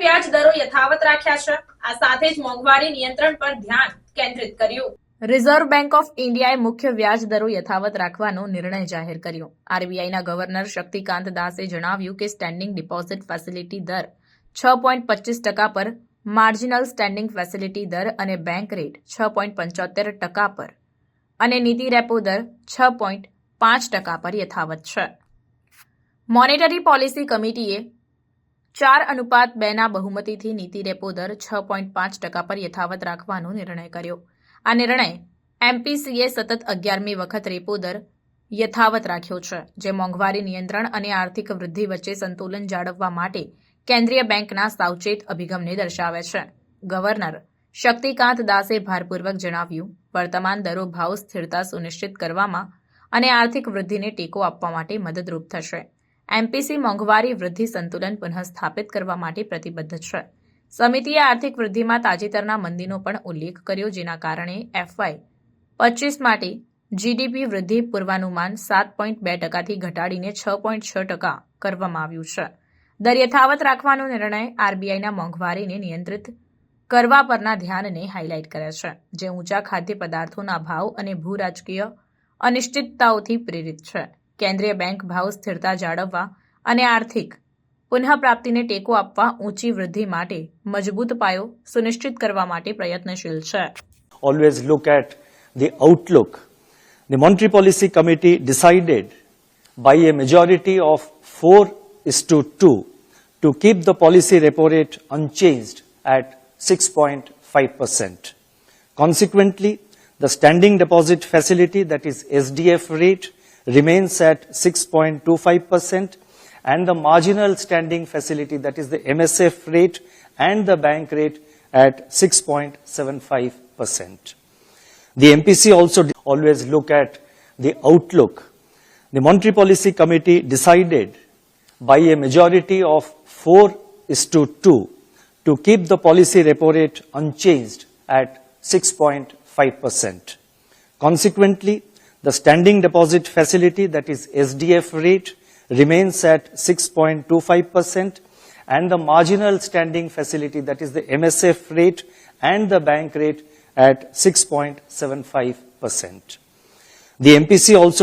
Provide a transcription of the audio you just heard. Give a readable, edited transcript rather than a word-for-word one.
વ્યાજ દરો યથાવત રાખ્યા છે। આ સાથે જ મોંઘવારી નિયંત્રણ પર ધ્યાન કેન્દ્રિત કર્યું। રિઝર્વ બેંક ઓફ ઇન્ડિયાએ મુખ્ય વ્યાજ દરો યથાવત રાખવાનો નિર્ણય જાહેર કર્યો। આરબીઆઈના ગવર્નર શક્તિકાંત દાસે જણાવ્યું કે સ્ટેન્ડિંગ ડિપોઝિટ ફેસિલિટી દર 6.25% પર, માર્જિનલ સ્ટેન્ડિંગ ફેસિલિટી દર અને બેંક રેટ 6.75% પર અને નીતિ રેપો દર 6.5% પર યથાવત છે। મોનેટરી પોલિસી કમિટીએ 4:2ના બહુમતીથી નીતિ રેપો દર 6.5% પર યથાવત રાખવાનો નિર્ણય કર્યો। આ નિર્ણય એમપીસીએ સતત 11મી વખત રેપો દર યથાવત રાખ્યો છે, જે મોંઘવારી નિયંત્રણ અને આર્થિક વૃદ્ધિ વચ્ચે સંતુલન જાળવવા માટે કેન્દ્રીય બેંકના સાવચેત અભિગમને દર્શાવે છે। ગવર્નર શક્તિકાંત દાસે ભારપૂર્વક જણાવ્યું, વર્તમાન દરો ભાવ સ્થિરતા સુનિશ્ચિત કરવામાં અને આર્થિક વૃદ્ધિને ટેકો આપવા માટે મદદરૂપ થશે। એમપીસી મોંઘવારી વૃદ્ધિ સંતુલન પુનઃસ્થાપિત કરવા માટે પ્રતિબદ્ધ છે। સમિતિએ આર્થિક વૃદ્ધિમાં તાજેતરના મંદીનો પણ ઉલ્લેખ કર્યો, જેના કારણે FY25 માટે જીડીપી વૃદ્ધિ પૂર્વાનુમાન 7.2%થી ઘટાડીને 6.6% કરવામાં આવ્યું છે। દર યથાવત રાખવાનો નિર્ણય આરબીઆઈના મોંઘવારીને નિયંત્રિત કરવા પરના ધ્યાનને હાઇલાઇટ કરે છે, જે ઊંચા ખાદ્ય પદાર્થોના ભાવ અને ભૂરાજકીય અનિશ્ચિતતાઓથી પ્રેરિત છે। કેન્દ્રીય બેંક ભાવ સ્થિરતા જાળવવા અને આર્થિક પુનઃપ્રાપ્તિને ટેકો આપવા ઊંચી વૃદ્ધિ માટે મજબૂત પાયો સુનિશ્ચિત કરવા માટે પ્રયત્નશીલ છે। Always look at the outlook. The Monetary Policy Committee decided by a majority of 4:2 to keep the policy repo rate unchanged at 6.5%. Consequently, the standing deposit facility, that is SDF rate, remains at 6.25%, and the marginal standing facility, that is the MSF rate, and the bank rate at 6.75%. The MPC also always look at the outlook. The Monetary Policy Committee decided by a majority of 4:2 to keep the policy repo rate unchanged at 6.5%. Consequently, the standing deposit facility, that is SDF rate, remains at 6.25%, and the marginal standing facility, that is the MSF rate, and the bank rate at 6.75%. The MPC also